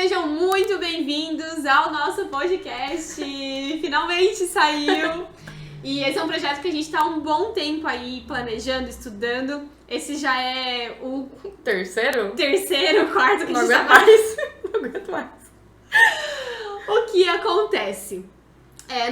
Sejam muito bem-vindos ao nosso podcast. Finalmente saiu. E esse é um projeto que a gente tá há um bom tempo aí planejando, estudando. Esse já é o terceiro, quarto que a não gente aguento mais. Não aguento mais. O que acontece?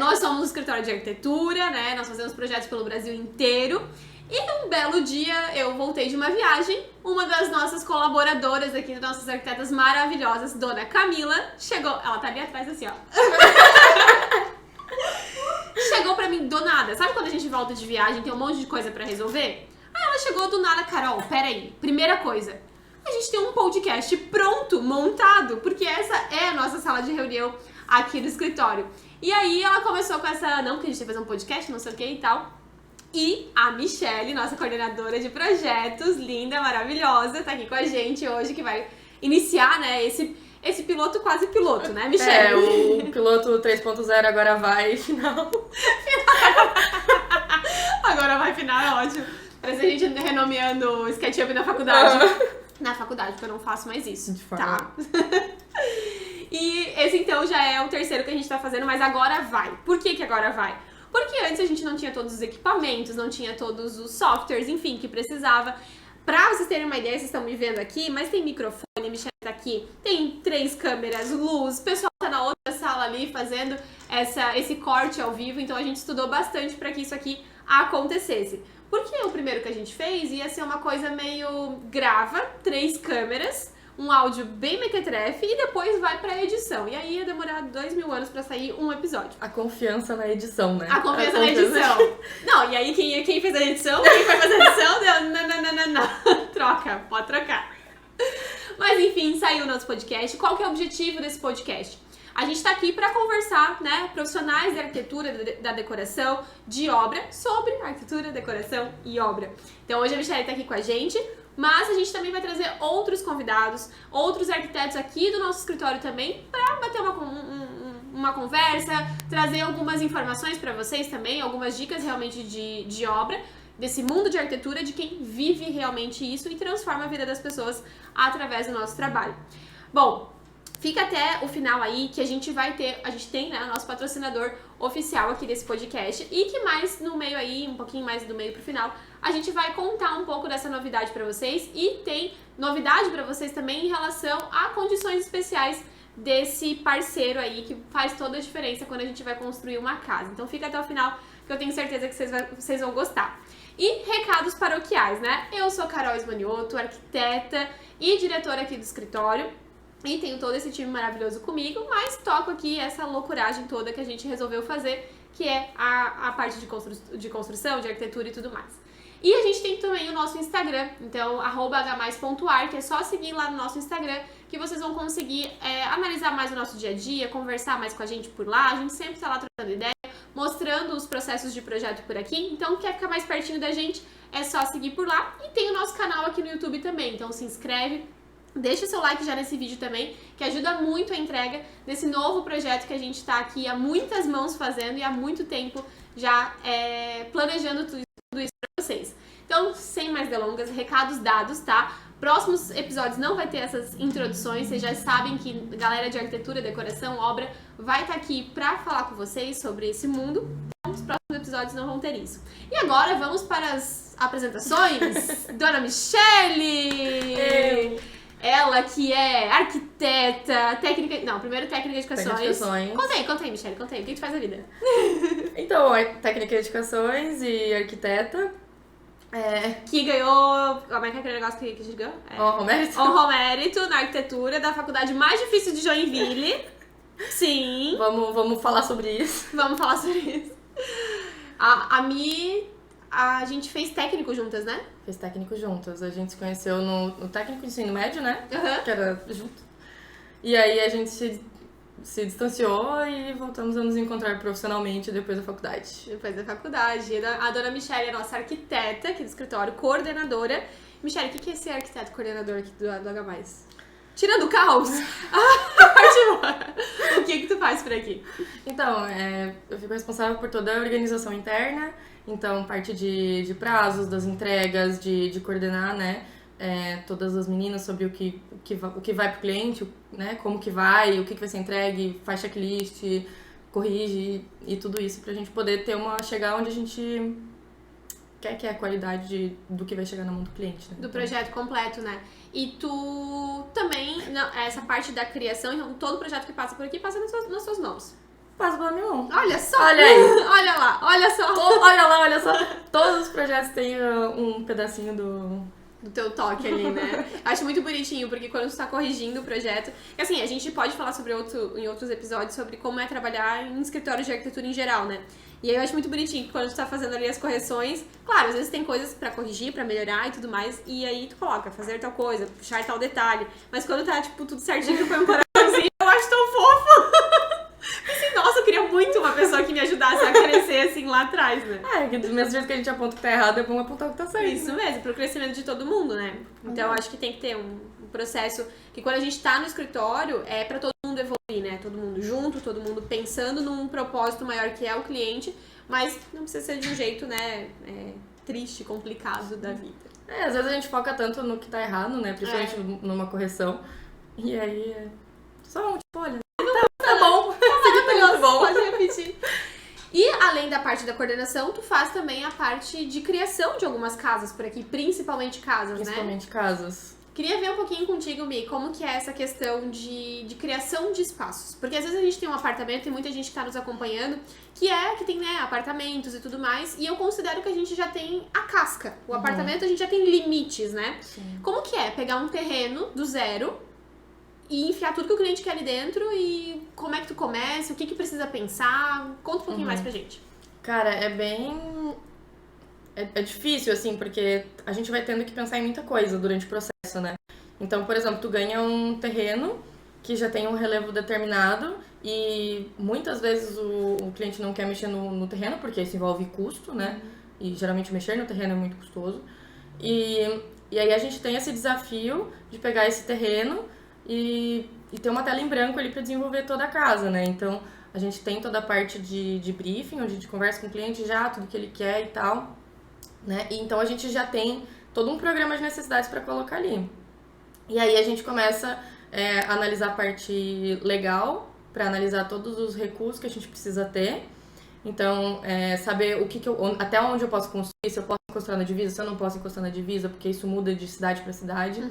Nós somos um escritório de arquitetura, né? Nós fazemos projetos pelo Brasil inteiro. E um belo dia eu voltei de uma viagem, uma das nossas colaboradoras aqui, das nossas arquitetas maravilhosas, Dona Camila, chegou, ela tá ali atrás assim, ó. Chegou pra mim do nada, sabe quando a gente volta de viagem, tem um monte de coisa pra resolver? Aí ela chegou do nada, Carol, peraí, primeira coisa, a gente tem um podcast pronto, montado, porque essa é a nossa sala de reunião aqui do escritório. E aí ela começou com essa, não, que a gente tem que fazer um podcast, não sei o que e tal. E a Michelle, nossa coordenadora de projetos, linda, maravilhosa, tá aqui com a gente hoje, que vai iniciar, né, esse piloto quase piloto, né, Michelle? O piloto 3.0 agora vai, final. Agora vai final, é ótimo. Parece a gente renomeando o SketchUp na faculdade. Na faculdade, porque eu não faço mais isso, De forma. tá? E esse então já é o terceiro que a gente tá fazendo, mas agora vai. Por que agora vai? Porque antes a gente não tinha todos os equipamentos, não tinha todos os softwares, enfim, que precisava. Pra vocês terem uma ideia, vocês estão me vendo aqui, mas tem microfone, a Michelle tá aqui, tem 3 câmeras, luz, o pessoal tá na outra sala ali fazendo esse corte ao vivo, então a gente estudou bastante pra que isso aqui acontecesse. Porque o primeiro que a gente fez ia ser uma coisa meio grava, 3 câmeras, um áudio bem mequetrefe e depois vai pra edição. E aí ia demorar 2000 anos pra sair um episódio. A confiança na edição, né? A confiança na edição. Não, e aí quem fez a edição, quem foi fazer a edição, deu não. Troca, pode trocar. Mas enfim, saiu o nosso podcast. Qual que é o objetivo desse podcast? A gente tá aqui pra conversar, né, profissionais da arquitetura, da decoração, de obra, sobre arquitetura, decoração e obra. Então hoje a Michelle tá aqui com a gente, mas a gente também vai trazer outros convidados, outros arquitetos aqui do nosso escritório também, pra bater uma conversa, trazer algumas informações pra vocês também, algumas dicas realmente de obra, desse mundo de arquitetura, de quem vive realmente isso e transforma a vida das pessoas através do nosso trabalho. Bom, fica até o final aí que a gente tem, né, o nosso patrocinador oficial aqui desse podcast e que mais no meio aí, um pouquinho mais do meio pro final, a gente vai contar um pouco dessa novidade pra vocês e tem novidade pra vocês também em relação a condições especiais desse parceiro aí que faz toda a diferença quando a gente vai construir uma casa. Então fica até o final que eu tenho certeza que vocês vão gostar. E recados paroquiais, né? Eu sou Carol Esmanioto, arquiteta e diretora aqui do escritório. E tenho todo esse time maravilhoso comigo, mas toco aqui essa loucuragem toda que a gente resolveu fazer, que é a parte de construção, de arquitetura e tudo mais. E a gente tem também o nosso Instagram, então @h+.art, é só seguir lá no nosso Instagram que vocês vão conseguir analisar mais o nosso dia a dia, conversar mais com a gente por lá, a gente sempre tá lá trocando ideia, mostrando os processos de projeto por aqui, então quer ficar mais pertinho da gente, é só seguir por lá. E tem o nosso canal aqui no YouTube também, então se inscreve, deixa o seu like já nesse vídeo também, que ajuda muito a entrega desse novo projeto que a gente tá aqui há muitas mãos fazendo e há muito tempo já planejando tudo isso pra vocês. Então, sem mais delongas, recados dados, tá? Próximos episódios não vai ter essas introduções, vocês já sabem que a galera de arquitetura, decoração, obra vai estar aqui pra falar com vocês sobre esse mundo. Então, os próximos episódios não vão ter isso. E agora vamos para as apresentações. Dona Michelle! Ela que é arquiteta, técnica... Não, primeiro técnica de edificações. Conta aí, Michelle, conta aí. O que tu faz na vida? Então, técnica de edificações e arquiteta. Que ganhou... Como é que é aquele negócio que a gente ganhou? Honra mérito. Honra mérito na arquitetura da faculdade mais difícil de Joinville. Sim. Vamos falar sobre isso. Vamos falar sobre isso. A gente fez técnico juntas, né? Fez técnico juntas. A gente se conheceu no técnico de ensino médio, né? Uhum. Que era junto. E aí a gente se distanciou e voltamos a nos encontrar profissionalmente depois da faculdade. Depois da faculdade. A dona Michelle é a nossa arquiteta aqui do escritório, coordenadora. Michelle, o que é ser arquiteto coordenador aqui do H+? Tirando o caos, o que tu faz por aqui? Então, eu fico responsável por toda a organização interna, então parte de prazos, das entregas, de coordenar, né, todas as meninas sobre o que vai pro cliente, né? Como que vai, o que vai ser entregue, faz checklist, corrige e tudo isso pra gente poder chegar onde a gente quer que é a qualidade do que vai chegar na mão do cliente, né? Do projeto completo, né? E tu também, essa parte da criação, então todo projeto que passa por aqui passa nas suas mãos. Passa pela minha mão. Olha só! Olha aí! Olha lá, olha só! Olha lá, olha só! Todos os projetos têm um pedacinho do teu toque ali, né? Acho muito bonitinho, porque quando tu tá corrigindo o projeto... Assim, a gente pode falar em outros episódios sobre como é trabalhar em escritório de arquitetura em geral, né? E aí eu acho muito bonitinho que quando tu tá fazendo ali as correções, claro, às vezes tem coisas pra corrigir, pra melhorar e tudo mais, e aí tu coloca, fazer tal coisa, puxar tal detalhe. Mas quando tá, tipo, tudo certinho, tu põe um coraçãozinho, eu acho tão fofo! Pensei, nossa, eu queria muito uma pessoa que me ajudasse a crescer assim lá atrás, né? Que do mesmo jeito que a gente aponta o que tá errado, é bom apontar o que tá certo. Isso mesmo, pro crescimento de todo mundo, né? Então eu acho que tem que ter um processo que quando a gente tá no escritório é pra todo mundo evoluir, né? Todo mundo junto, todo mundo pensando num propósito maior que é o cliente, mas não precisa ser de um jeito, né, triste, complicado da vida. Às vezes a gente foca tanto no que tá errado, né? Principalmente numa correção. E aí só olha, tá bom. Maravilhoso, bom. Pode repetir. E além da parte da coordenação, tu faz também a parte de criação de algumas casas por aqui, principalmente casas, né? Principalmente casas. Queria ver um pouquinho contigo, Mi, como que é essa questão de criação de espaços. Porque às vezes a gente tem um apartamento, tem muita gente que tá nos acompanhando, que tem, né, apartamentos e tudo mais, e eu considero que a gente já tem a casca. O apartamento a gente já tem limites, né? Sim. Como que é pegar um terreno do zero e enfiar tudo que o cliente quer ali dentro e como é que tu começa, o que precisa pensar? Conta um pouquinho mais pra gente. Cara, é bem... É difícil, assim, porque a gente vai tendo que pensar em muita coisa durante o processo, né? Então, por exemplo, tu ganha um terreno que já tem um relevo determinado e muitas vezes o cliente não quer mexer no terreno porque isso envolve custo, né? E geralmente mexer no terreno é muito custoso. E aí a gente tem esse desafio de pegar esse terreno e ter uma tela em branco ali para desenvolver toda a casa, né? Então, a gente tem toda a parte de briefing, onde a gente conversa com o cliente já, tudo que ele quer e tal, né? E então, a gente já tem todo um programa de necessidades para colocar ali. E aí, a gente começa a analisar a parte legal, para analisar todos os recursos que a gente precisa ter. Então, saber até onde eu posso construir, se eu posso encostar na divisa, se eu não posso encostar na divisa, porque isso muda de cidade para cidade.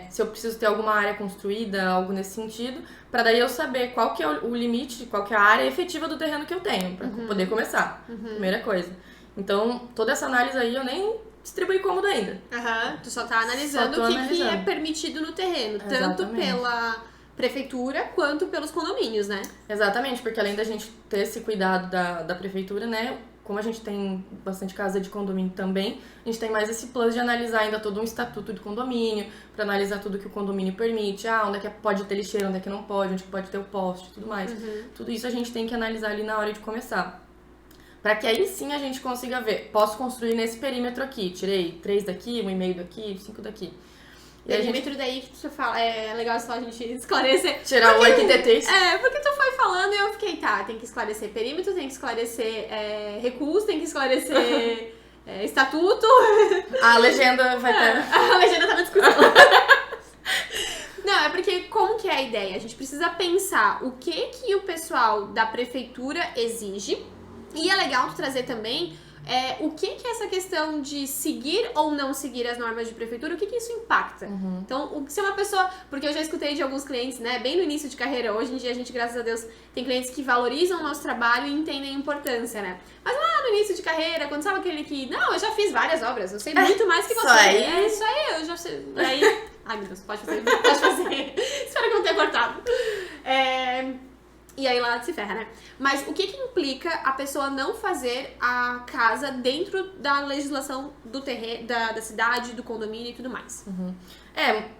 Se eu preciso ter alguma área construída, algo nesse sentido, para daí eu saber qual que é o limite, qual que é a área efetiva do terreno que eu tenho, para poder começar. Primeira coisa. Então, toda essa análise aí eu nem distribuí cômodo ainda. Tu só tá analisando o que é permitido no terreno, Exatamente. tanto pela prefeitura quanto pelos condomínios, né? Exatamente, porque além da gente ter esse cuidado da prefeitura, né, como a gente tem bastante casa de condomínio também, a gente tem mais esse plus de analisar ainda todo um estatuto de condomínio, para analisar tudo que o condomínio permite, onde é que pode ter lixeira, onde é que não pode, onde é que pode ter o poste e tudo mais. Tudo isso a gente tem que analisar ali na hora de começar. Para que aí sim a gente consiga ver, posso construir nesse perímetro aqui, tirei 3 daqui, 1,5 daqui, 5 daqui. Perímetro daí que tu fala, é legal só a gente esclarecer. Tirar o arquitetês. Porque tu foi falando e eu fiquei, tem que esclarecer perímetro, tem que esclarecer recurso, tem que esclarecer estatuto. A legenda vai ter. A legenda tá na discussão. Não, é porque como que é a ideia? A gente precisa pensar o que o pessoal da prefeitura exige. E é legal tu trazer também o que é essa questão de seguir ou não seguir as normas de prefeitura, o que isso impacta. Então, se uma pessoa... Porque eu já escutei de alguns clientes, né, bem no início de carreira, hoje em dia a gente, graças a Deus, tem clientes que valorizam o nosso trabalho e entendem a importância, né? Mas lá no início de carreira, quando sabe aquele que... Não, eu já fiz várias obras, eu sei muito mais que você. Isso aí, eu já sei. E aí... Ai, meu Deus, pode fazer. Espero que eu não tenha cortado. E aí lá se ferra, né? Mas o que implica a pessoa não fazer a casa dentro da legislação do terreno, da cidade, do condomínio e tudo mais?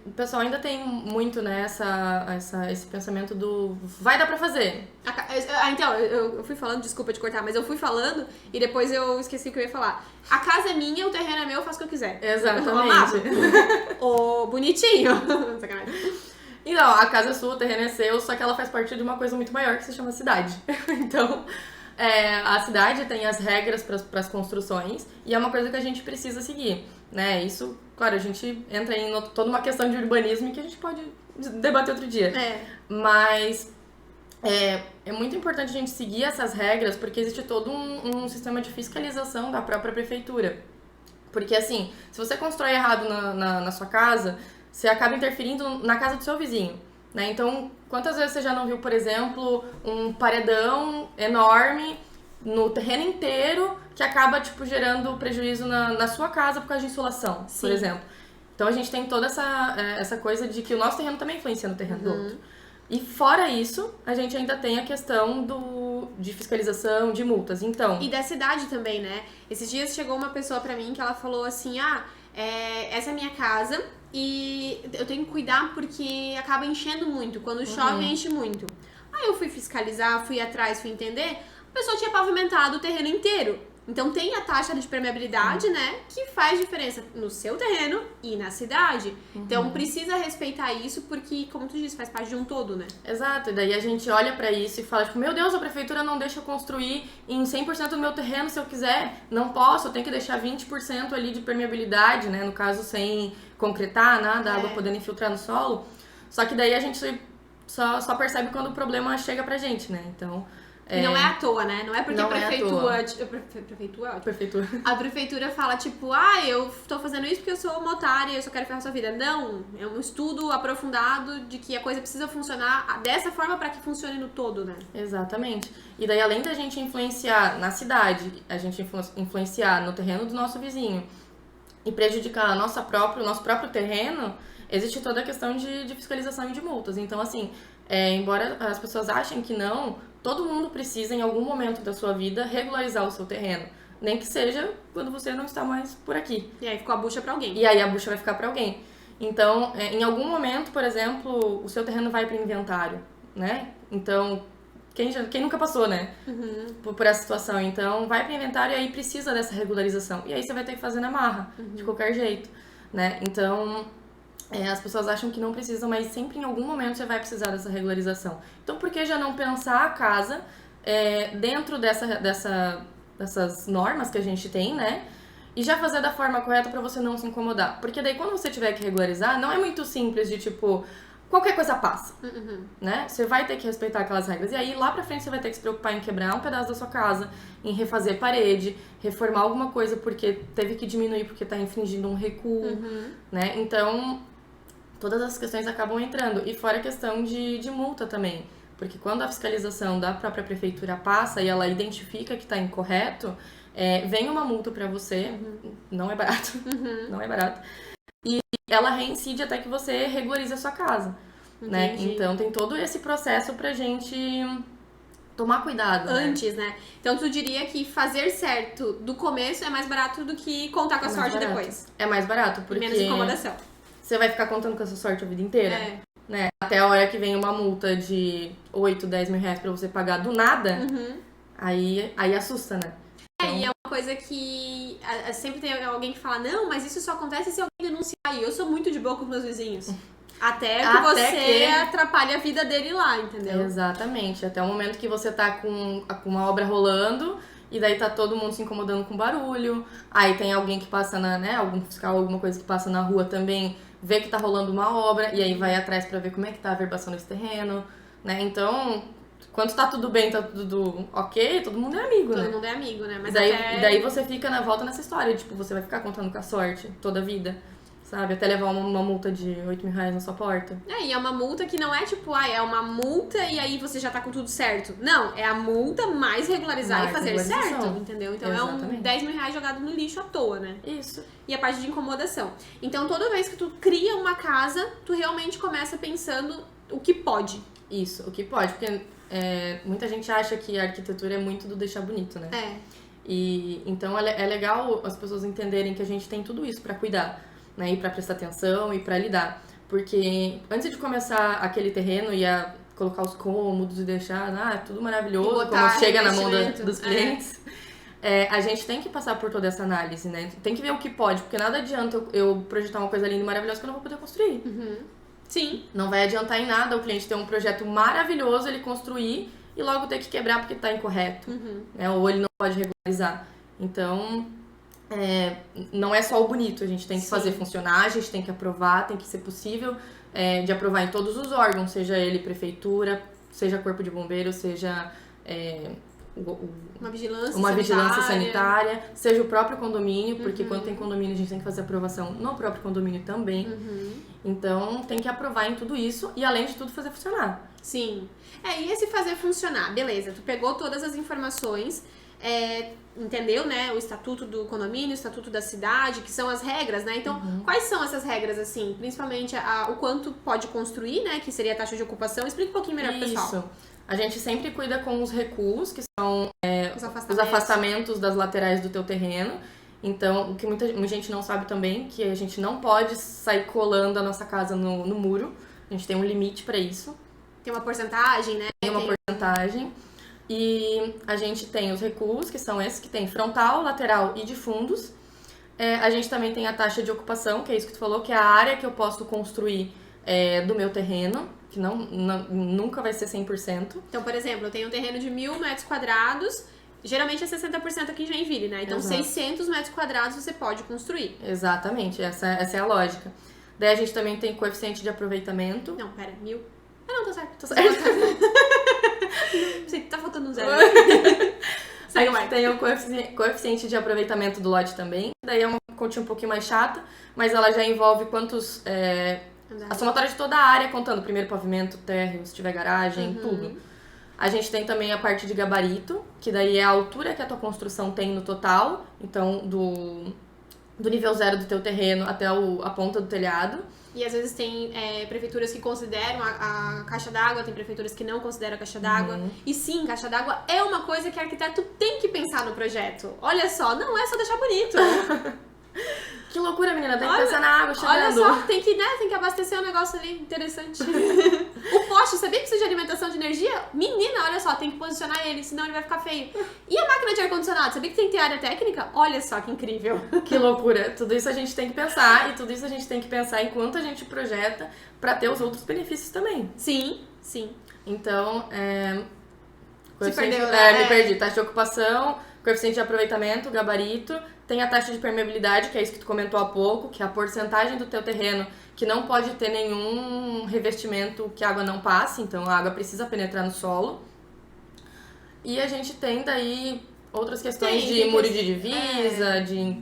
O pessoal ainda tem muito, né, esse pensamento do vai dar pra fazer. Então, eu fui falando, desculpa te cortar, mas eu fui falando e depois eu esqueci o que eu ia falar. A casa é minha, o terreno é meu, eu faço o que eu quiser. Exatamente. Bonitinho. Sacanagem. E não, a casa é sua, o terreno é seu, só que ela faz parte de uma coisa muito maior que se chama cidade. Então, a cidade tem as regras para as construções e é uma coisa que a gente precisa seguir, né? Isso Claro, a gente entra em toda uma questão de urbanismo que a gente pode debater outro dia. Mas é muito importante a gente seguir essas regras, porque existe todo um sistema de fiscalização da própria prefeitura. Porque, assim, se você constrói errado na sua casa, você acaba interferindo na casa do seu vizinho, né? Então, quantas vezes você já não viu, por exemplo, um paredão enorme no terreno inteiro que acaba, tipo, gerando prejuízo na sua casa por causa de insolação, por exemplo. Então, a gente tem toda essa coisa de que o nosso terreno também influencia no terreno do outro. E fora isso, a gente ainda tem a questão de fiscalização, de multas. Então... E da cidade também, né? Esses dias chegou uma pessoa pra mim que ela falou assim, essa é a minha casa e eu tenho que cuidar porque acaba enchendo muito. Quando chove, enche muito. Aí eu fui fiscalizar, fui atrás, fui entender. A pessoa tinha pavimentado o terreno inteiro. Então tem a taxa de permeabilidade, né? Que faz diferença no seu terreno e na cidade. Então precisa respeitar isso porque, como tu disse, faz parte de um todo, né? Exato. E daí a gente olha pra isso e fala, tipo, meu Deus, a prefeitura não deixa eu construir em 100% do meu terreno se eu quiser. Não posso, eu tenho que deixar 20% ali de permeabilidade, né? No caso, sem concretar nada, a água podendo infiltrar no solo. Só que daí a gente só percebe quando o problema chega pra gente, né? Então... E não é à toa, né? Não é porque não a prefeitura... Prefeitura. A prefeitura fala, tipo, eu tô fazendo isso porque eu sou uma otária e eu só quero ferrar sua vida. Não, é um estudo aprofundado de que a coisa precisa funcionar dessa forma pra que funcione no todo, né? Exatamente. E daí, além da gente influenciar na cidade, a gente influenciar no terreno do nosso vizinho e prejudicar o nosso próprio terreno, existe toda a questão de fiscalização e de multas. Então, assim, embora as pessoas achem que não... Todo mundo precisa, em algum momento da sua vida, regularizar o seu terreno. Nem que seja quando você não está mais por aqui. E aí ficou a bucha pra alguém. E aí a bucha vai ficar pra alguém. Então, em algum momento, por exemplo, o seu terreno vai para inventário, né? Então, quem nunca passou, né? Por essa situação. Então, vai para inventário e aí precisa dessa regularização. E aí você vai ter que fazer na marra, de qualquer jeito, né? Então... as pessoas acham que não precisam, mas sempre em algum momento você vai precisar dessa regularização. Então, por que já não pensar a casa dentro dessas normas que a gente tem, né? E já fazer da forma correta pra você não se incomodar. Porque daí, quando você tiver que regularizar, não é muito simples de, tipo, qualquer coisa passa, né? Você vai ter que respeitar aquelas regras. E aí, lá pra frente, você vai ter que se preocupar em quebrar um pedaço da sua casa, em refazer parede, reformar alguma coisa porque teve que diminuir porque tá infringindo um recuo, né? Então... todas as questões acabam entrando. E fora a questão de multa também. Porque quando a fiscalização da própria prefeitura passa e ela identifica que está incorreto, vem uma multa para você. Não é barato. Não é barato. E ela reincide até que você regularize a sua casa. Né? Então tem todo esse processo pra gente tomar cuidado. Antes, né? Então tu diria que fazer certo do começo é mais barato do que contar com a sorte depois. É mais barato, porque... menos incomodação. Você vai ficar contando com essa sorte a vida inteira? Né? Até a hora que vem uma multa de 8, 10 mil reais pra você pagar do nada, aí assusta, né? E é uma coisa que sempre tem alguém que fala, não, mas isso só acontece se alguém denunciar. E eu sou muito de boa com os meus vizinhos. Até que você atrapalhe a vida dele lá, entendeu? Exatamente. Até o momento que você tá com uma obra rolando... E daí tá todo mundo se incomodando com barulho. Aí tem alguém que passa algum fiscal, alguma coisa que passa na rua também, vê que tá rolando uma obra, e aí vai atrás pra ver como é que tá a verbação desse terreno, né? Então, quando tá tudo bem, tá tudo ok, todo mundo é amigo, né? Todo mundo é amigo, né? Mas daí você fica na volta nessa história, tipo, você vai ficar contando com a sorte toda a vida. Sabe? Até levar uma multa de 8 mil reais na sua porta. E é uma multa que não é tipo, é uma multa e aí você já tá com tudo certo. Não, é a multa mais regularizar e fazer certo, entendeu? Então exatamente. É 10 mil reais jogado no lixo à toa, né? Isso. E a parte de incomodação. Então toda vez que tu cria uma casa, tu realmente começa pensando o que pode. Isso, o que pode. Porque muita gente acha que a arquitetura é muito do deixar bonito, né? E então é legal as pessoas entenderem que a gente tem tudo isso pra cuidar. Né, e pra prestar atenção e pra lidar. Porque antes de começar aquele terreno e a colocar os cômodos e deixar tudo maravilhoso, como chega na mão dos clientes, a gente tem que passar por toda essa análise, né? Tem que ver o que pode, porque nada adianta eu projetar uma coisa linda e maravilhosa que eu não vou poder construir. Sim. Não vai adiantar em nada o cliente ter um projeto maravilhoso, ele construir e logo ter que quebrar porque tá incorreto. Né? Ou ele não pode regularizar. Então... não é só o bonito, a gente tem que fazer funcionar, a gente tem que aprovar, tem que ser possível de aprovar em todos os órgãos, seja ele prefeitura, seja corpo de bombeiro, seja uma vigilância sanitária, seja o próprio condomínio, porque quando tem condomínio a gente tem que fazer aprovação no próprio condomínio também. Então tem que aprovar em tudo isso e além de tudo fazer funcionar. Sim. E esse fazer funcionar, beleza, tu pegou todas as informações, entendeu, né, o estatuto do condomínio, o estatuto da cidade, que são as regras, né, então quais são essas regras, assim, principalmente o quanto pode construir, né, que seria a taxa de ocupação, explica um pouquinho melhor pro pessoal. Isso, a gente sempre cuida com os recuos, que são os afastamentos das laterais do teu terreno, então o que muita gente não sabe também, que a gente não pode sair colando a nossa casa no muro, a gente tem um limite para isso. Tem uma porcentagem, né? Tem uma porcentagem. E a gente tem os recuos, que são esses que tem frontal, lateral e de fundos. A gente também tem a taxa de ocupação, que é isso que tu falou, que é a área que eu posso construir do meu terreno, que nunca vai ser 100%. Então, por exemplo, eu tenho um terreno de 1.000 metros quadrados, geralmente é 60% aqui em Joinville, né? Então, 600 metros quadrados você pode construir. Exatamente, essa é a lógica. Daí a gente também tem coeficiente de aproveitamento. Não, pera, 1.000. Não, tá certo. Tá certo. Sei que tá faltando um zero. A gente tem o coeficiente de aproveitamento do lote também. Daí é uma continha um pouquinho mais chata, mas ela já envolve quantos... a somatória de toda a área, contando primeiro pavimento, térreo, se tiver garagem, tudo. A gente tem também a parte de gabarito, que daí é a altura que a tua construção tem no total. Então, do nível zero do teu terreno até a ponta do telhado. E às vezes tem prefeituras que consideram a caixa d'água, tem prefeituras que não consideram a caixa d'água. E sim, caixa d'água é uma coisa que o arquiteto tem que pensar no projeto. Olha só, não é só deixar bonito. Que loucura, menina, tem que pensar na água chegando. Olha só, tem que abastecer o negócio ali, interessante. O poste, sabia que precisa de alimentação de energia? Menina, olha só, tem que posicionar ele, senão ele vai ficar feio. E a máquina de ar-condicionado, sabia que tem que ter área técnica? Olha só, que incrível. Que loucura, tudo isso a gente tem que pensar, e tudo isso a gente tem que pensar enquanto a gente projeta pra ter os outros benefícios também. Sim, sim. Então, Se perdeu, né? Me perdi, taxa de ocupação, coeficiente de aproveitamento, gabarito, tem a taxa de permeabilidade, que é isso que tu comentou há pouco, que é a porcentagem do teu terreno que não pode ter nenhum revestimento que a água não passe, então a água precisa penetrar no solo. E a gente tem daí outras questões de muro de divisa, de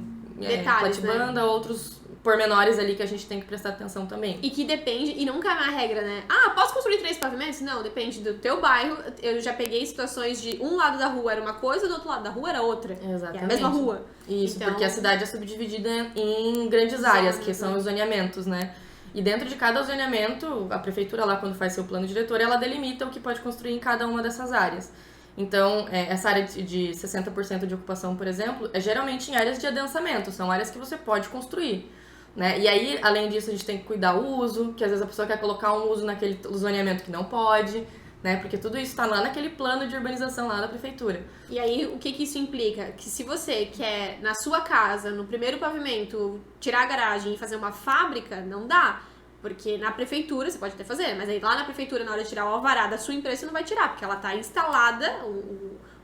platibanda, né? Outros pormenores ali que a gente tem que prestar atenção também. E que depende, e nunca é uma regra, né? Posso construir 3 pavimentos? Não, depende do teu bairro. Eu já peguei situações de um lado da rua era uma coisa, do outro lado da rua era outra. Exatamente. É a mesma rua. Isso, então... porque a cidade é subdividida em grandes áreas, que são os zoneamentos, né? E dentro de cada zoneamento, a prefeitura lá, quando faz seu plano diretor, ela delimita o que pode construir em cada uma dessas áreas. Então, essa área de 60% de ocupação, por exemplo, é geralmente em áreas de adensamento, são áreas que você pode construir. Né? E aí, além disso, a gente tem que cuidar o uso, que às vezes a pessoa quer colocar um uso naquele zoneamento que não pode, né? Porque tudo isso está lá naquele plano de urbanização lá da prefeitura. E aí, o que isso implica? Que se você quer, na sua casa, no primeiro pavimento, tirar a garagem e fazer uma fábrica, não dá. Porque na prefeitura, você pode até fazer, mas aí lá na prefeitura, na hora de tirar o alvará da sua empresa, você não vai tirar, porque ela está instalada,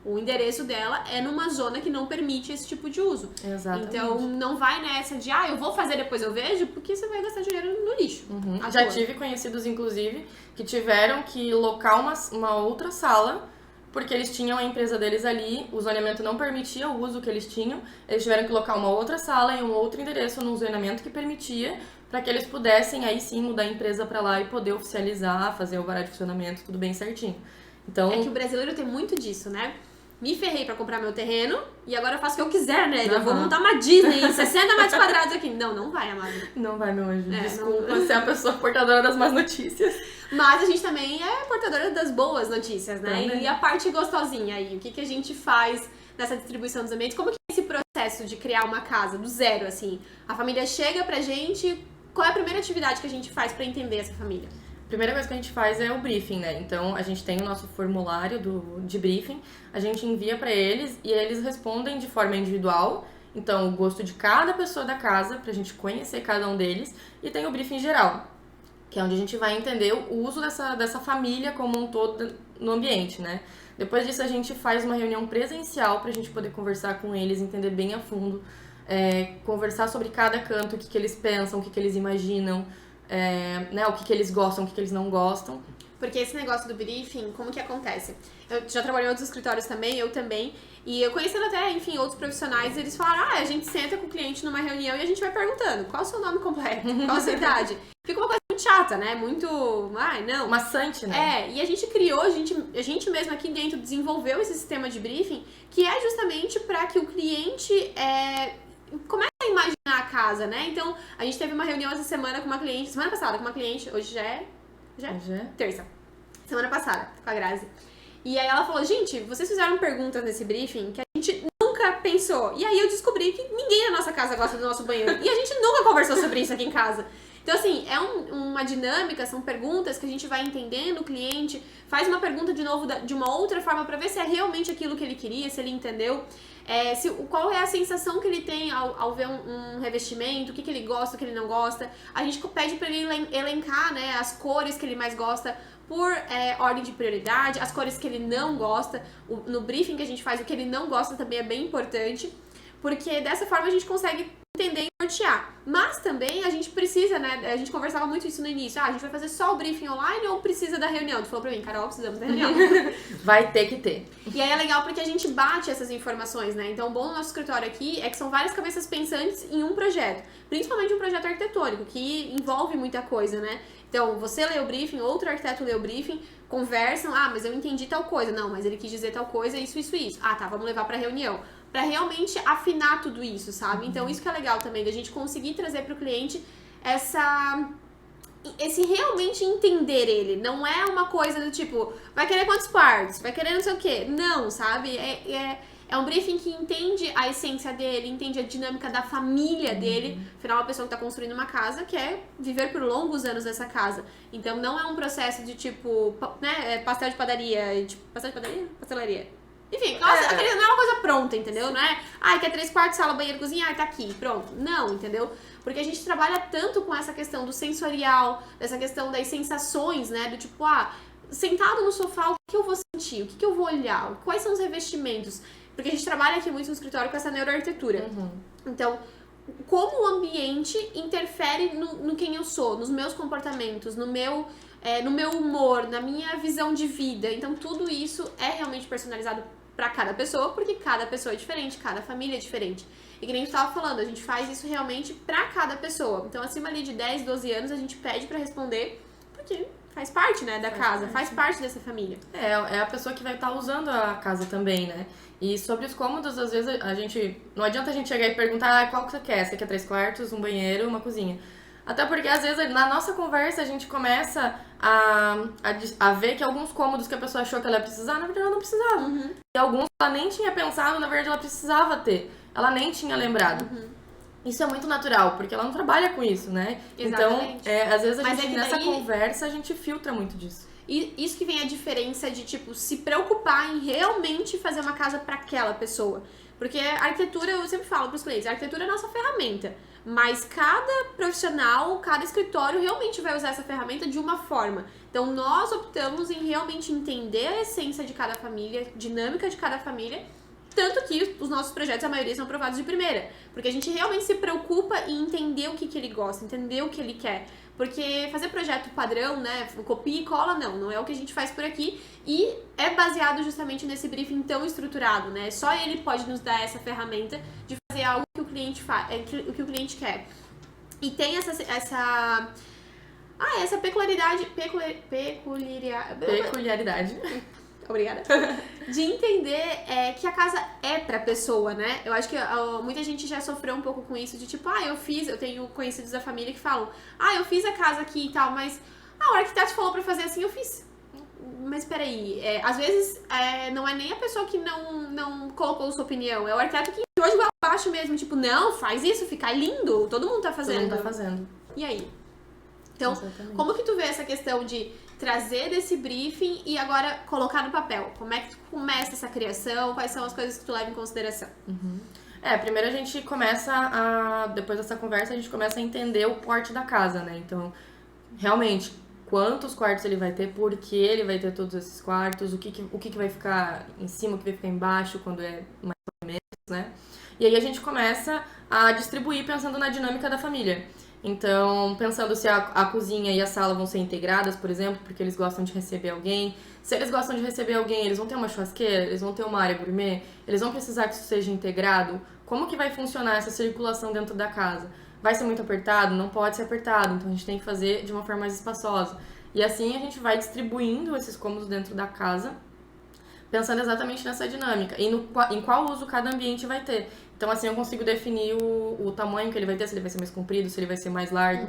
o endereço dela é numa zona que não permite esse tipo de uso. Exatamente. Então, não vai nessa de, eu vou fazer depois eu vejo, porque você vai gastar dinheiro no lixo. Já tive conhecidos, inclusive, que tiveram que locar uma outra sala, porque eles tinham a empresa deles ali, o zoneamento não permitia o uso que eles tinham, eles tiveram que locar uma outra sala e um outro endereço num zoneamento que permitia, para que eles pudessem aí sim mudar a empresa para lá e poder oficializar, fazer o alvará de funcionamento, tudo bem certinho. Então, é que o brasileiro tem muito disso, né? Me ferrei pra comprar meu terreno e agora eu faço o que eu quiser, né? Eu vou montar uma Disney em 60 metros quadrados aqui. Não vai, amado. Não vai, meu anjo. Desculpa, você é a pessoa portadora das más notícias. Mas a gente também é portadora das boas notícias, né? Também. E a parte gostosinha aí, o que a gente faz nessa distribuição dos ambientes? Como que é esse processo de criar uma casa do zero, assim? A família chega pra gente, qual é a primeira atividade que a gente faz pra entender essa família? A primeira coisa que a gente faz é o briefing, né? Então, a gente tem o nosso formulário de briefing, a gente envia para eles e eles respondem de forma individual. Então, o gosto de cada pessoa da casa, pra gente conhecer cada um deles. E tem o briefing geral, que é onde a gente vai entender o uso dessa família como um todo no ambiente, né? Depois disso, a gente faz uma reunião presencial pra gente poder conversar com eles, entender bem a fundo conversar sobre cada canto, o que eles pensam, o que eles imaginam, né, o que eles gostam, o que eles não gostam. Porque esse negócio do briefing, como que acontece? Eu já trabalhei em outros escritórios também, eu também, e eu conhecendo até, enfim, outros profissionais, eles falaram, a gente senta com o cliente numa reunião e a gente vai perguntando, qual é o seu nome completo? Qual a sua idade? Fica uma coisa muito chata, né? Muito, não. Maçante, né? E a gente criou, a gente mesmo aqui dentro desenvolveu esse sistema de briefing, que é justamente para que o cliente comece a imaginar a casa, né? Então, a gente teve uma reunião essa semana semana passada com uma cliente, hoje já é terça. Semana passada, com a Grazi. E aí ela falou, gente, vocês fizeram perguntas nesse briefing que a gente nunca pensou. E aí eu descobri que ninguém na nossa casa gosta do nosso banheiro. E a gente nunca conversou sobre isso aqui em casa. Então, assim, é uma dinâmica, são perguntas que a gente vai entendendo o cliente, faz uma pergunta de novo de uma outra forma pra ver se é realmente aquilo que ele queria, se ele entendeu. Qual é a sensação que ele tem ao ver um revestimento, o que ele gosta, o que ele não gosta. A gente pede pra ele elencar, né, as cores que ele mais gosta por ordem de prioridade, as cores que ele não gosta. No briefing que a gente faz, o que ele não gosta também é bem importante, porque dessa forma a gente consegue entender e nortear. Mas também a gente precisa, né, a gente conversava muito isso no início, a gente vai fazer só o briefing online ou precisa da reunião? Tu falou pra mim, Carol, precisamos da reunião. Vai ter que ter. E aí é legal porque a gente bate essas informações, né? Então o bom do nosso escritório aqui é que são várias cabeças pensantes em um projeto. Principalmente um projeto arquitetônico, que envolve muita coisa, né? Então, você lê o briefing, outro arquiteto lê o briefing, conversam, mas eu entendi tal coisa. Não, mas ele quis dizer tal coisa, isso. Tá, vamos levar pra reunião. Pra realmente afinar tudo isso, sabe? Então, isso que é legal também, da gente conseguir trazer pro cliente esse realmente entender ele. Não é uma coisa do tipo, vai querer quantos quartos? Vai querer não sei o quê? Não, sabe? É um briefing que entende a essência dele, entende a dinâmica da família dele. Afinal, uma pessoa que está construindo uma casa quer viver por longos anos nessa casa. Então, não é um processo de tipo, né, pastel de padaria. Tipo, pastel de padaria? Pastelaria. Enfim, não é uma coisa pronta, entendeu? Não é, quer 3 quartos, sala, banheiro, cozinha, tá aqui, pronto. Não, entendeu? Porque a gente trabalha tanto com essa questão do sensorial, dessa questão das sensações, né? Do tipo, sentado no sofá, o que eu vou sentir? O que eu vou olhar? Quais são os revestimentos? Porque a gente trabalha aqui muito no escritório com essa neuroarquitetura. Então, como o ambiente interfere no quem eu sou, nos meus comportamentos, no meu humor, na minha visão de vida. Então, tudo isso é realmente personalizado para cada pessoa, porque cada pessoa é diferente, cada família é diferente. E que nem a gente tava falando, a gente faz isso realmente para cada pessoa. Então, acima ali de 10, 12 anos, a gente pede para responder, porque faz parte, né, da casa, faz parte dessa família. É a pessoa que vai estar usando a casa também, né? E sobre os cômodos, às vezes não adianta a gente chegar e perguntar qual que você quer. Você quer 3 quartos, um banheiro, uma cozinha. Até porque, às vezes, na nossa conversa, a gente começa a ver que alguns cômodos que a pessoa achou que ela ia precisar, na verdade, ela não precisava. E alguns ela nem tinha pensado, na verdade, ela precisava ter. Ela nem tinha lembrado. Isso é muito natural, porque ela não trabalha com isso, né? Exatamente. Então, às vezes, nessa conversa, a gente filtra muito disso. E isso que vem a diferença de, tipo, se preocupar em realmente fazer uma casa para aquela pessoa. Porque a arquitetura, eu sempre falo pros clientes, a arquitetura é a nossa ferramenta. Mas cada profissional, cada escritório realmente vai usar essa ferramenta de uma forma. Então, nós optamos em realmente entender a essência de cada família, dinâmica de cada família. Tanto que os nossos projetos, a maioria, são aprovados de primeira. Porque a gente realmente se preocupa em entender o que ele gosta, entender o que ele quer. Porque fazer projeto padrão, né, copia e cola, não é o que a gente faz por aqui. E é baseado justamente nesse briefing tão estruturado, né? Só ele pode nos dar essa ferramenta de fazer algo que o cliente o que o cliente quer. E tem essa peculiaridade. Obrigada. De entender que a casa é pra pessoa, né? Eu acho que muita gente já sofreu um pouco com isso, de tipo, eu tenho conhecidos da família que falam, eu fiz a casa aqui e tal, mas o arquiteto falou pra fazer assim, eu fiz. Mas peraí, às vezes não é nem a pessoa que não colocou sua opinião, é o arquiteto que hoje vai abaixo mesmo, tipo, não, faz isso, fica lindo, todo mundo tá fazendo. Todo mundo tá fazendo. E aí? Então, exatamente. Como que tu vê essa questão de trazer desse briefing e agora colocar no papel? Como é que tu começa essa criação? Quais são as coisas que tu leva em consideração? Primeiro a gente depois dessa conversa, a gente começa a entender o porte da casa, né? Então, realmente, quantos quartos ele vai ter, por que ele vai ter todos esses quartos, o que vai ficar em cima, o que vai ficar embaixo, quando é mais ou menos, né? E aí a gente começa a distribuir pensando na dinâmica da família. Então, pensando se a cozinha e a sala vão ser integradas, por exemplo, porque eles gostam de receber alguém. Se eles gostam de receber alguém, eles vão ter uma churrasqueira, eles vão ter uma área gourmet, eles vão precisar que isso seja integrado. Como que vai funcionar essa circulação dentro da casa? Vai ser muito apertado? Não pode ser apertado, então a gente tem que fazer de uma forma mais espaçosa. E assim a gente vai distribuindo esses cômodos dentro da casa, pensando exatamente nessa dinâmica e em qual uso cada ambiente vai ter. Então, assim, eu consigo definir o tamanho que ele vai ter, se ele vai ser mais comprido, se ele vai ser mais largo.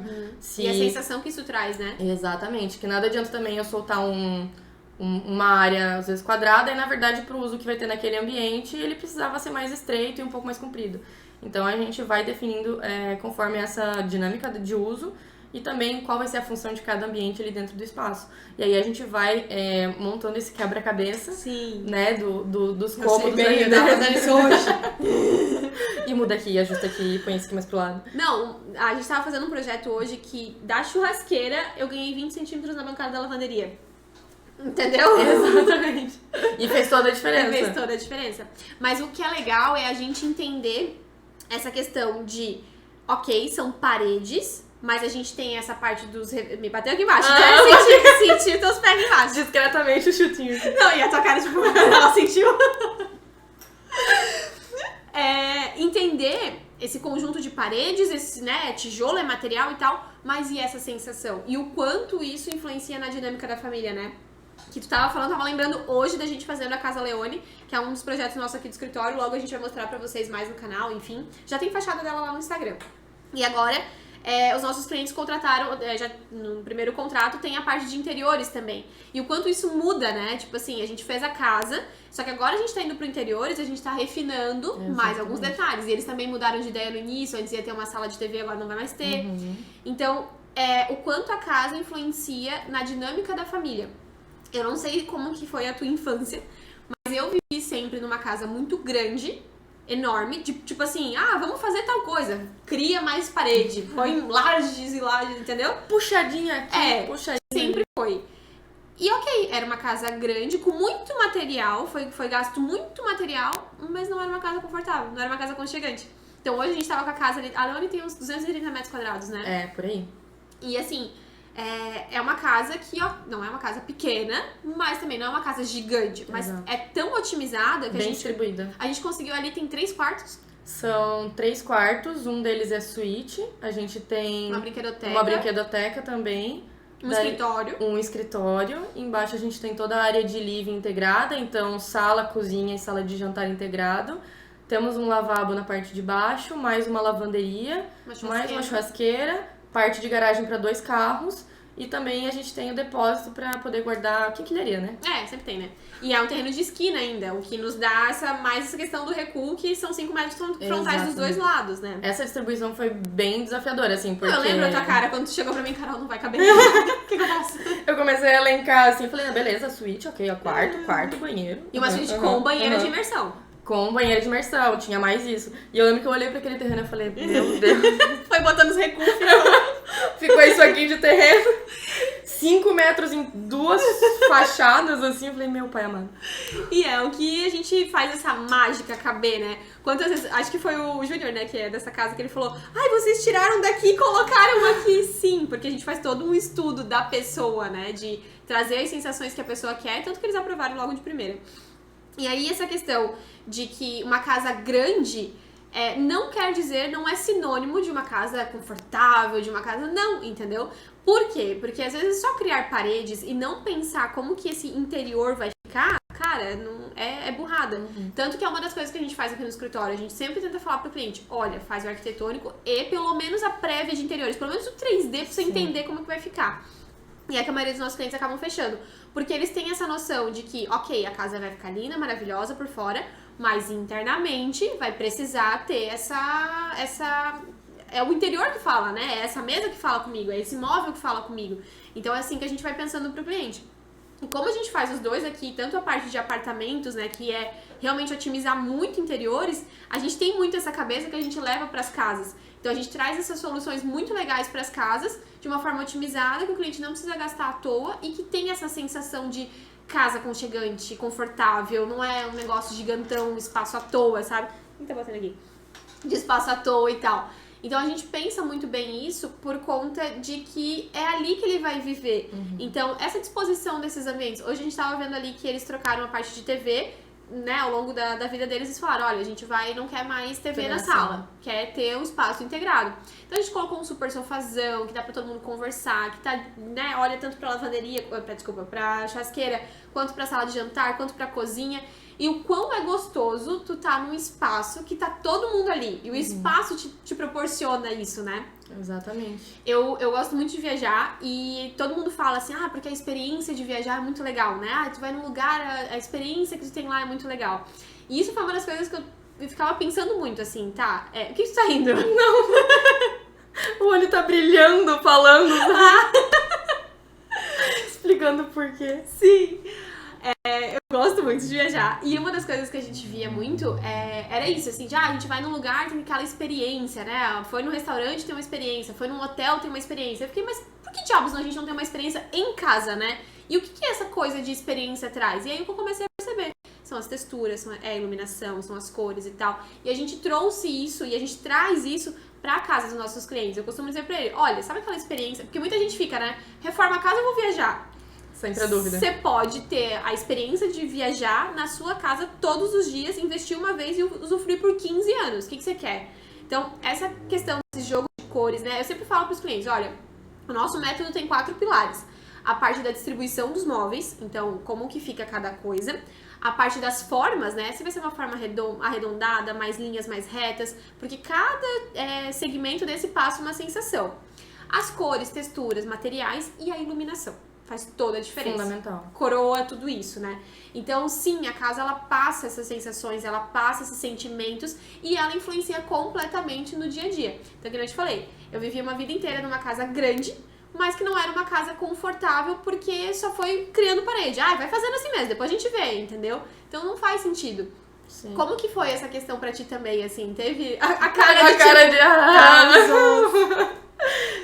E a sensação que isso traz, né? Exatamente, que nada adianta também eu soltar uma área, às vezes, quadrada, e na verdade, pro uso que vai ter naquele ambiente, ele precisava ser mais estreito e um pouco mais comprido. Então, a gente vai definindo conforme essa dinâmica de uso e também qual vai ser a função de cada ambiente ali dentro do espaço. E aí a gente vai montando esse quebra-cabeça, né, dos cômodos. Eu tava fazendo isso hoje. E muda aqui, ajusta aqui, põe isso aqui mais pro lado. Não, a gente tava fazendo um projeto hoje que da churrasqueira eu ganhei 20 centímetros na bancada da lavanderia. Entendeu? Exatamente. E fez toda a diferença. Fez toda a diferença. Mas o que é legal é a gente entender essa questão de, ok, são paredes, mas a gente tem essa parte dos... Me bateu aqui embaixo, né? Sentiu teus pés aqui embaixo. Discretamente o chutinho. Não, e a tua cara, tipo, ela sentiu. Entender esse conjunto de paredes, esse, né, tijolo é material e tal, mas e essa sensação? E o quanto isso influencia na dinâmica da família, né? Que tu tava falando, tava lembrando hoje da gente fazendo a Casa Leone, que é um dos projetos nossos aqui do escritório, logo a gente vai mostrar pra vocês mais no canal, enfim. Já tem fachada dela lá no Instagram. E agora, os nossos clientes contrataram, já no primeiro contrato tem a parte de interiores também. E o quanto isso muda, né? Tipo assim, a gente fez a casa, só que agora a gente tá indo pro interiores e a gente tá refinando mais alguns detalhes. E eles também mudaram de ideia no início, antes ia ter uma sala de TV, agora não vai mais ter. Então, o quanto a casa influencia na dinâmica da família. Eu não sei como que foi a tua infância, mas eu vivi sempre numa casa muito grande, enorme, tipo assim, vamos fazer tal coisa, cria mais parede, põe lajes e lajes, entendeu? Puxadinha aqui, puxadinha. Sempre foi. E ok, era uma casa grande, com muito material, foi gasto muito material, mas não era uma casa confortável, não era uma casa aconchegante. Então hoje a gente tava com a casa ali, a Leone tem uns 230 metros quadrados, né? Por aí. E assim, é uma casa que, não é uma casa pequena, mas também não é uma casa gigante. Mas é tão otimizada que bem distribuída. A gente conseguiu ali, tem 3 quartos. São 3 quartos, um deles é suíte. A gente tem uma brinquedoteca também. Um escritório. Embaixo a gente tem toda a área de living integrada, então sala, cozinha e sala de jantar integrado. Temos um lavabo na parte de baixo, mais uma lavanderia, mais uma churrasqueira, parte de garagem para 2 carros e também a gente tem o depósito para poder guardar quinquilharia, né? Sempre tem, né? E é um terreno de esquina ainda, o que nos dá mais essa questão do recuo, que são 5 metros frontais dos dois lados, né? Essa distribuição foi bem desafiadora, assim, porque... Eu lembro a tua cara quando tu chegou pra mim, Carol, não vai caber. O que eu faço? Eu comecei a elencar, assim, falei, beleza, suíte, ok, ó, quarto, banheiro. E uma suíte com banheiro de imersão. Com banheiro de imersão, tinha mais isso. E eu lembro que eu olhei pra aquele terreno e falei, meu Deus. Foi botando os recursos. Ficou isso aqui de terreno. 5 metros em 2 fachadas, assim. Eu falei, meu pai amado. E é o que a gente faz essa mágica caber, né? Quantas vezes... Acho que foi o Júnior, né, que é dessa casa, que ele falou, vocês tiraram daqui e colocaram aqui. Sim, porque a gente faz todo um estudo da pessoa, né? De trazer as sensações que a pessoa quer, tanto que eles aprovaram logo de primeira. E aí essa questão de que uma casa grande não quer dizer, não é sinônimo de uma casa confortável, de uma casa... Não, entendeu? Por quê? Porque às vezes só criar paredes e não pensar como que esse interior vai ficar, cara, não, é burrada. Tanto que é uma das coisas que a gente faz aqui no escritório. A gente sempre tenta falar pro cliente, olha, faz o arquitetônico e pelo menos a prévia de interiores, pelo menos o 3D pra você entender como que vai ficar. E é que a maioria dos nossos clientes acabam fechando. Porque eles têm essa noção de que, ok, a casa vai ficar linda, maravilhosa por fora, mas internamente vai precisar ter essa... É o interior que fala, né? É essa mesa que fala comigo, é esse móvel que fala comigo. Então é assim que a gente vai pensando pro cliente. E como a gente faz os dois aqui, tanto a parte de apartamentos, né, que é realmente otimizar muito interiores, a gente tem muito essa cabeça que a gente leva pras casas. Então a gente traz essas soluções muito legais pras casas, de uma forma otimizada, que o cliente não precisa gastar à toa e que tem essa sensação de casa aconchegante, confortável, não é um negócio gigantão, um espaço à toa, sabe? Quem tá batendo aqui? de espaço à toa e tal. Então a gente pensa muito bem isso por conta de que é ali que ele vai viver. Então, essa disposição desses ambientes. Hoje a gente tava vendo ali que eles trocaram a parte de TV, né, ao longo da vida deles, eles falaram, olha, a gente não quer mais TV na sala, quer ter um espaço integrado. Então a gente colocou um super sofazão, que dá pra todo mundo conversar, que tá, né, olha tanto pra lavanderia, pra churrasqueira, quanto pra sala de jantar, quanto pra cozinha. E o quão é gostoso tu tá num espaço que tá todo mundo ali. E o espaço te proporciona isso, né? Exatamente. Eu gosto muito de viajar e todo mundo fala assim, porque a experiência de viajar é muito legal, né? Tu vai num lugar, a experiência que tu tem lá é muito legal. E isso foi uma das coisas que eu ficava pensando muito, assim, tá? O que tu tá rindo? Não. O olho tá brilhando, falando. Explicando por quê. Sim. Eu gosto muito de viajar. E uma das coisas que a gente via muito era isso, assim, a gente vai num lugar, tem aquela experiência, né? Foi num restaurante, tem uma experiência. Foi num hotel, tem uma experiência. Eu fiquei, mas por que diabos a gente não tem uma experiência em casa, né? E o que essa coisa de experiência traz? E aí eu comecei a perceber. São as texturas, é a iluminação, são as cores e tal. E a gente trouxe isso e a gente traz isso pra casa dos nossos clientes. Eu costumo dizer pra ele, olha, sabe aquela experiência? Porque muita gente fica, né? Reforma a casa, eu vou viajar. Sempre a dúvida. Você pode ter a experiência de viajar na sua casa todos os dias, investir uma vez e usufruir por 15 anos. O que você quer? Então, essa questão desse jogo de cores, né? Eu sempre falo pros clientes, olha, o nosso método tem 4 pilares. A parte da distribuição dos móveis, então, como que fica cada coisa. A parte das formas, né? Se vai ser uma forma arredondada, mais linhas mais retas, porque cada segmento desse passa uma sensação. As cores, texturas, materiais e a iluminação. Faz toda a diferença. Fundamental. Coroa tudo isso, né? Então, sim, a casa, ela passa essas sensações, ela passa esses sentimentos e ela influencia completamente no dia a dia. Então, como eu te falei, eu vivi uma vida inteira numa casa grande, mas que não era uma casa confortável porque só foi criando parede. Vai fazendo assim mesmo, depois a gente vê, entendeu? Então, não faz sentido. Sim. Como que foi essa questão pra ti também, assim? Teve a cara de...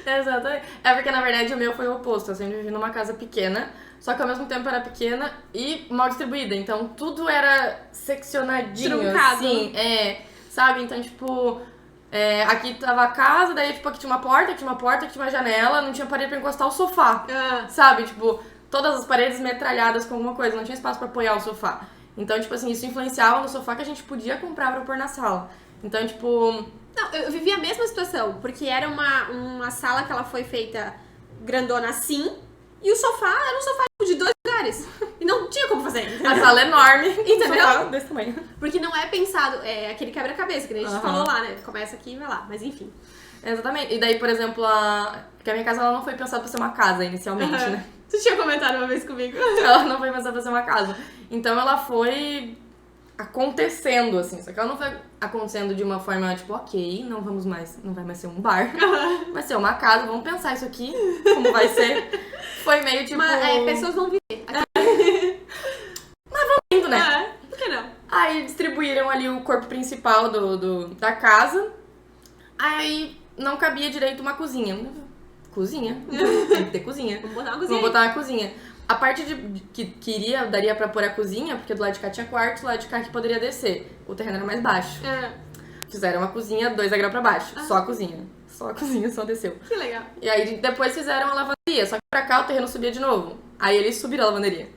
Exatamente. É porque, na verdade, o meu foi o oposto. Eu sempre vivi numa casa pequena, só que ao mesmo tempo era pequena e mal distribuída. Então, tudo era seccionadinho, truncado. Assim. Sabe? Então, tipo... aqui tava a casa, daí, tipo, aqui tinha uma porta, aqui tinha uma janela, não tinha parede pra encostar o sofá. Sabe? Tipo, todas as paredes metralhadas com alguma coisa, não tinha espaço pra apoiar o sofá. Então, tipo assim, isso influenciava no sofá que a gente podia comprar pra pôr na sala. Então, tipo... Não, eu vivi a mesma situação, porque era uma sala que ela foi feita grandona assim, e o sofá era um sofá de 2 lugares. E não tinha como fazer. A sala é enorme. Entendeu? Sofá desse tamanho. Porque não é pensado, aquele quebra-cabeça, que a gente falou lá, né? Começa aqui e vai lá, mas enfim. Exatamente. E daí, por exemplo, porque a minha casa ela não foi pensada pra ser uma casa inicialmente, né? Tu tinha comentado uma vez comigo. Ela não foi pensada pra ser uma casa. Então ela foi acontecendo, assim. Só que ela não foi acontecendo de uma forma, tipo, ok, não vai mais ser um bar. Vai ser uma casa, vamos pensar isso aqui, como vai ser. Foi meio tipo... pessoas vão viver. Mas vamos indo, né? Por que não? Aí distribuíram ali o corpo principal da casa. Aí não cabia direito uma cozinha. Cozinha? Tem que ter cozinha. Vamos botar uma cozinha. Vamos botar uma cozinha. A parte que daria pra pôr a cozinha, porque do lado de cá tinha quarto, do lado de cá que poderia descer. O terreno era mais baixo. Fizeram uma cozinha 2 degraus pra baixo. Só a cozinha. Só desceu. Que legal. E aí depois fizeram a lavanderia. Só que pra cá o terreno subia de novo. Aí eles subiram a lavanderia.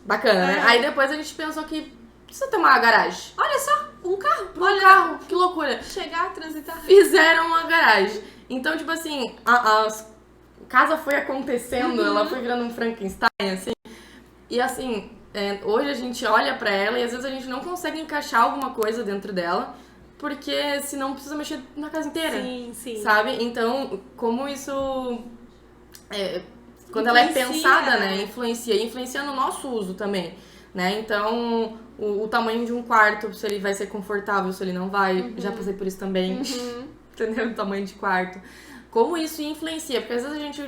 Bacana, né? Aí depois a gente pensou que precisa ter uma garagem. Olha só, um carro. Um carro, que loucura. Chegar, transitar. Fizeram uma garagem. Então, tipo assim, a casa foi acontecendo, ela foi virando um Frankenstein, assim. E assim, hoje a gente olha pra ela e às vezes a gente não consegue encaixar alguma coisa dentro dela, porque senão precisa mexer na casa inteira. Sim, sim. Sabe? Então, como isso... quando ela é pensada, né? Influencia no nosso uso também, né? Então, o tamanho de um quarto, se ele vai ser confortável, se ele não vai. Já passei por isso também. Entendeu? O tamanho de quarto. Como isso influencia, porque às vezes a gente...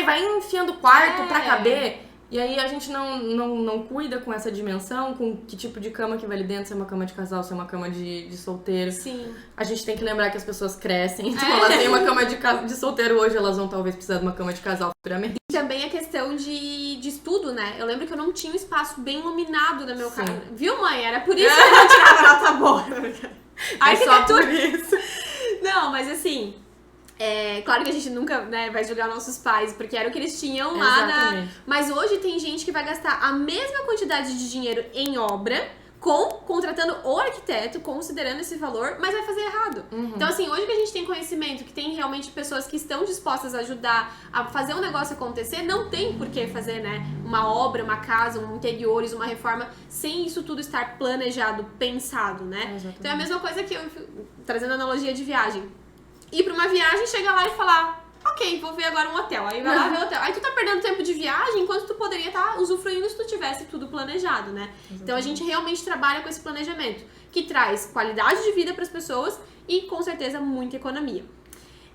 vai enfiando o quarto pra caber, e aí a gente não cuida com essa dimensão, com que tipo de cama que vai ali dentro, se é uma cama de casal, se é uma cama de solteiro. Sim. A gente tem que lembrar que as pessoas crescem, então elas têm uma cama de solteiro hoje, elas vão talvez precisar de uma cama de casal futuramente. Também a questão de estudo, né? Eu lembro que eu não tinha um espaço bem iluminado no meu carro. Viu, mãe? Era por isso que eu não tirava nota boa. Só por isso. Não, mas assim, claro que a gente nunca, né, vai julgar nossos pais, porque era o que eles tinham lá Mas hoje tem gente que vai gastar a mesma quantidade de dinheiro em obra, contratando o arquiteto, considerando esse valor, mas vai fazer errado. Então, assim, hoje que a gente tem conhecimento, que tem realmente pessoas que estão dispostas a ajudar a fazer um negócio acontecer, não tem por que fazer, né, uma obra, uma casa, um interiores, uma reforma, sem isso tudo estar planejado, pensado, né? Então é a mesma coisa que eu, trazendo analogia de viagem. Ir pra uma viagem, chegar lá e falar... Ok, vou ver agora um hotel. Aí vai lá ver o hotel. Aí tu tá perdendo tempo de viagem enquanto tu poderia estar usufruindo se tu tivesse tudo planejado, né? Então a gente realmente trabalha com esse planejamento, que traz qualidade de vida pras pessoas e com certeza muita economia.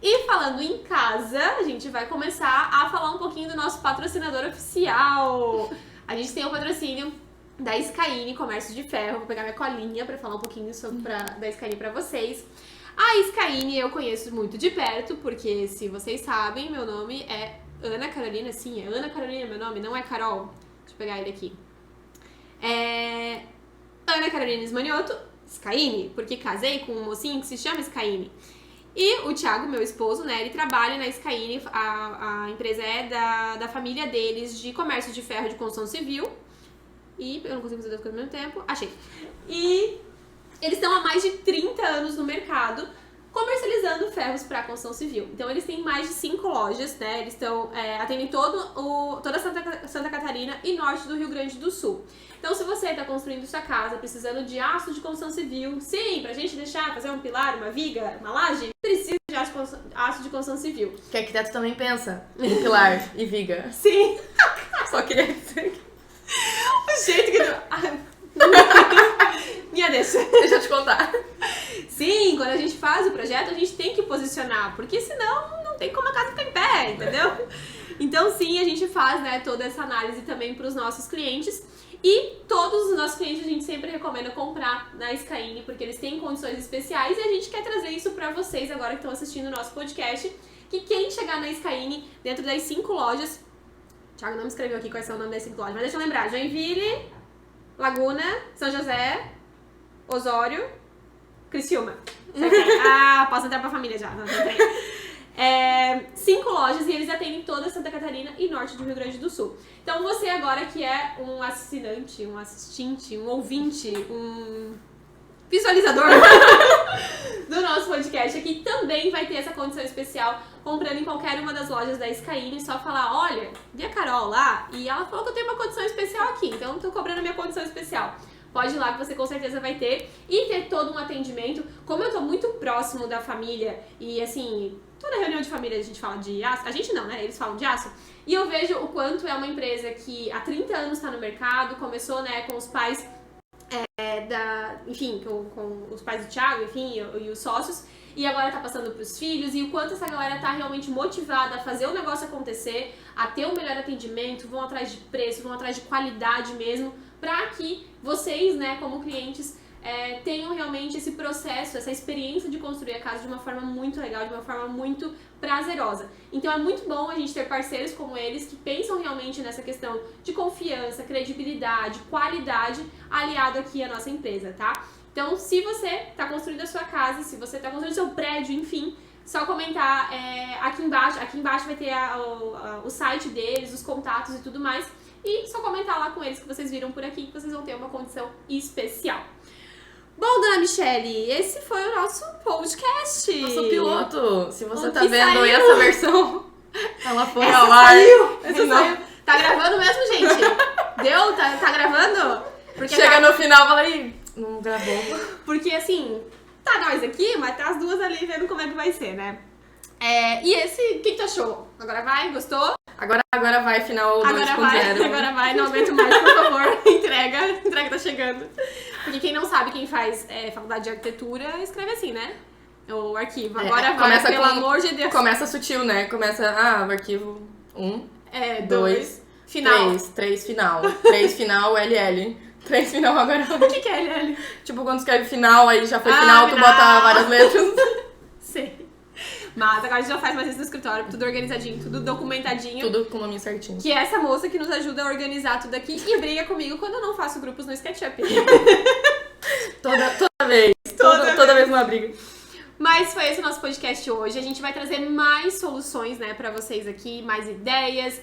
E falando em casa, a gente vai começar a falar um pouquinho do nosso patrocinador oficial. A gente tem o patrocínio da Skyne Comércio de Ferro. Vou pegar minha colinha pra falar um pouquinho sobre da Skyne pra vocês. A Skyne eu conheço muito de perto, porque se vocês sabem, meu nome é Ana Carolina, sim, é Ana Carolina meu nome, não é Carol. Deixa eu pegar ele aqui. Ana Carolina Ismanioto, Skyne, porque casei com um mocinho que se chama Skyne. E o Thiago, meu esposo, né, ele trabalha na Skyne, a empresa é da família deles de comércio de ferro de construção civil. E eu não consigo fazer duas coisas ao mesmo tempo, achei. E... eles estão há mais de 30 anos no mercado comercializando ferros para construção civil. Então, eles têm mais de 5 lojas, né? Eles atendem toda Santa Catarina e norte do Rio Grande do Sul. Então, se você está construindo sua casa, precisando de aço de construção civil, sim, pra gente fazer um pilar, uma viga, uma laje, precisa de aço de construção civil. Que arquiteto também pensa em pilar e viga. Sim. Só queria dizer. O jeito que Minha deixa eu te contar. Sim, quando a gente faz o projeto, a gente tem que posicionar, porque senão não tem como a casa ficar em pé, entendeu? Então sim, a gente faz, né, toda essa análise também para os nossos clientes. E todos os nossos clientes a gente sempre recomenda comprar na Skyne, porque eles têm condições especiais e a gente quer trazer isso para vocês agora que estão assistindo o nosso podcast, que quem chegar na Skyne, dentro das 5 lojas, o Thiago não me escreveu aqui quais são o nome das 5 lojas, mas deixa eu lembrar, Joinville, Laguna, São José, Osório, Criciúma. Posso entrar pra família já. Não tem. 5 lojas e eles atendem toda Santa Catarina e norte do Rio Grande do Sul. Então você agora que é um assinante, um assistente, um ouvinte, um visualizador do nosso podcast aqui, também vai ter essa condição especial comprando em qualquer uma das lojas da Skyne. Só falar, olha, vi a Carol lá e ela falou que eu tenho uma condição especial aqui, então eu tô cobrando a minha condição especial. Pode ir lá que você com certeza vai ter. E ter todo um atendimento. Como eu tô muito próximo da família e assim, toda reunião de família a gente fala de aço. A gente não, né? Eles falam de aço. E eu vejo o quanto é uma empresa que há 30 anos tá no mercado. Começou, né, com os pais, com os pais do Thiago, enfim, e os sócios. E agora tá passando pros filhos. E o quanto essa galera tá realmente motivada a fazer o negócio acontecer, a ter um melhor atendimento, vão atrás de preço, vão atrás de qualidade mesmo, para que vocês, né, como clientes, tenham realmente esse processo, essa experiência de construir a casa de uma forma muito legal, de uma forma muito prazerosa. Então é muito bom a gente ter parceiros como eles que pensam realmente nessa questão de confiança, credibilidade, qualidade, aliado aqui à nossa empresa, tá? Então, se você está construindo a sua casa, se você está construindo o seu prédio, enfim, só comentar aqui embaixo vai ter o site deles, os contatos e tudo mais. E só comentar lá com eles que vocês viram por aqui, que vocês vão ter uma condição especial. Bom, dona Michele, esse foi o nosso podcast. Nosso piloto. Se você tá vendo saiu. essa versão, ela foi essa ao ar. Saiu. Tá gravando mesmo, gente? Deu? Tá gravando? Porque chega no final e fala aí, não gravou. Porque assim, tá nós aqui, mas tá as duas ali vendo como é que vai ser, né? E esse, o que tu achou? Agora vai? Gostou? Agora vai, final 2.0. Agora vai, não aguento mais, por favor, entrega tá chegando. Porque quem não sabe, quem faz faculdade de arquitetura, escreve assim, né? O arquivo. Agora vai, pelo amor de Deus. Começa sutil, né? Começa, o arquivo 1, 2, final. 3, final. 3, final, LL. 3, final, agora... O que é LL? Tipo, quando escreve final, aí já foi final, tu bota várias letras. Sei. Mas agora a gente já faz mais isso no escritório, tudo organizadinho, tudo documentadinho. Tudo com o nome certinho. Que é essa moça que nos ajuda a organizar tudo aqui e briga comigo quando eu não faço grupos no SketchUp. Toda vez. Toda Toda vez uma briga. Mas foi esse o nosso podcast hoje. A gente vai trazer mais soluções, né, pra vocês aqui, mais ideias,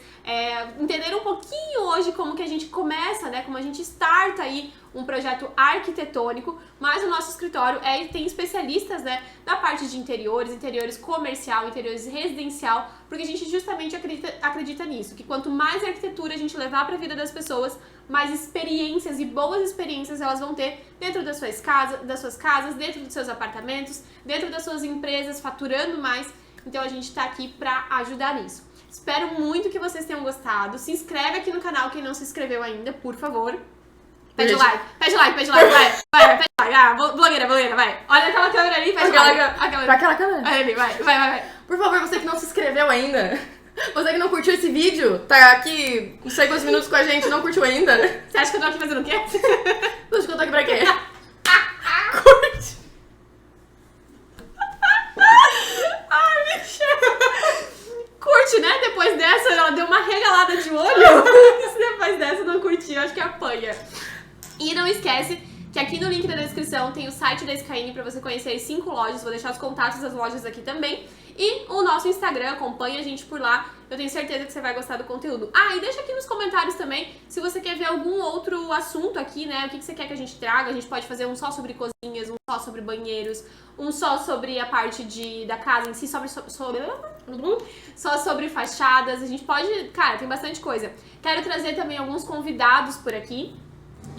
entender um pouquinho hoje como que a gente começa, né, como a gente starta aí um projeto arquitetônico, mas o nosso escritório tem especialistas, né, da parte de interiores comercial, interiores residencial, porque a gente justamente acredita nisso, que quanto mais arquitetura a gente levar para a vida das pessoas, mais experiências e boas experiências elas vão ter dentro das suas casas, dentro dos seus apartamentos, dentro das suas empresas, faturando mais. Então a gente tá aqui para ajudar nisso. Espero muito que vocês tenham gostado. Se inscreve aqui no canal quem não se inscreveu ainda, por favor. Pede like, vai, pede like. Ah, blogueira, vai. Olha aquela câmera ali, pede like. Pra aquela câmera. Ali, vai. Por favor, você que não se inscreveu ainda, você que não curtiu esse vídeo, tá aqui uns segundos minutos com a gente e não curtiu ainda. Você acha que eu tô aqui fazendo o quê? Você acha que eu tô aqui pra quê? Curte. Ai, bicha. Curte, né? Depois dessa, ela deu uma regalada de olho. Se depois dessa não curtir, eu acho que apanha. E não esquece que aqui no link da descrição tem o site da Skyne pra você conhecer as 5 lojas. Vou deixar os contatos das lojas aqui também. E o nosso Instagram, acompanha a gente por lá. Eu tenho certeza que você vai gostar do conteúdo. Ah, e deixa aqui nos comentários também se você quer ver algum outro assunto aqui, né? O que você quer que a gente traga. A gente pode fazer um só sobre cozinhas, um só sobre banheiros, um só sobre a parte da casa em si, só sobre fachadas. A gente pode... Cara, tem bastante coisa. Quero trazer também alguns convidados por aqui.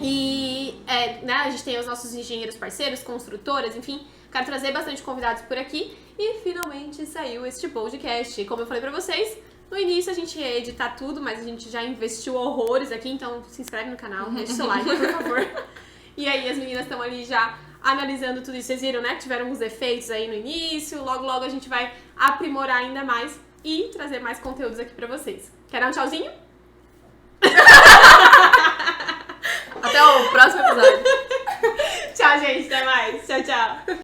E, né, a gente tem os nossos engenheiros parceiros, construtoras, enfim. Quero trazer bastante convidados por aqui. E finalmente saiu este podcast. Como eu falei pra vocês, no início a gente ia editar tudo, mas a gente já investiu horrores aqui. Então se inscreve no canal, deixa o seu like, por favor. E aí as meninas estão ali já analisando tudo isso. Vocês viram, né, que tiveram uns efeitos aí no início. Logo, logo a gente vai aprimorar ainda mais e trazer mais conteúdos aqui pra vocês. Quer dar um tchauzinho? Até o próximo episódio. Tchau, gente. Até mais. Tchau, tchau.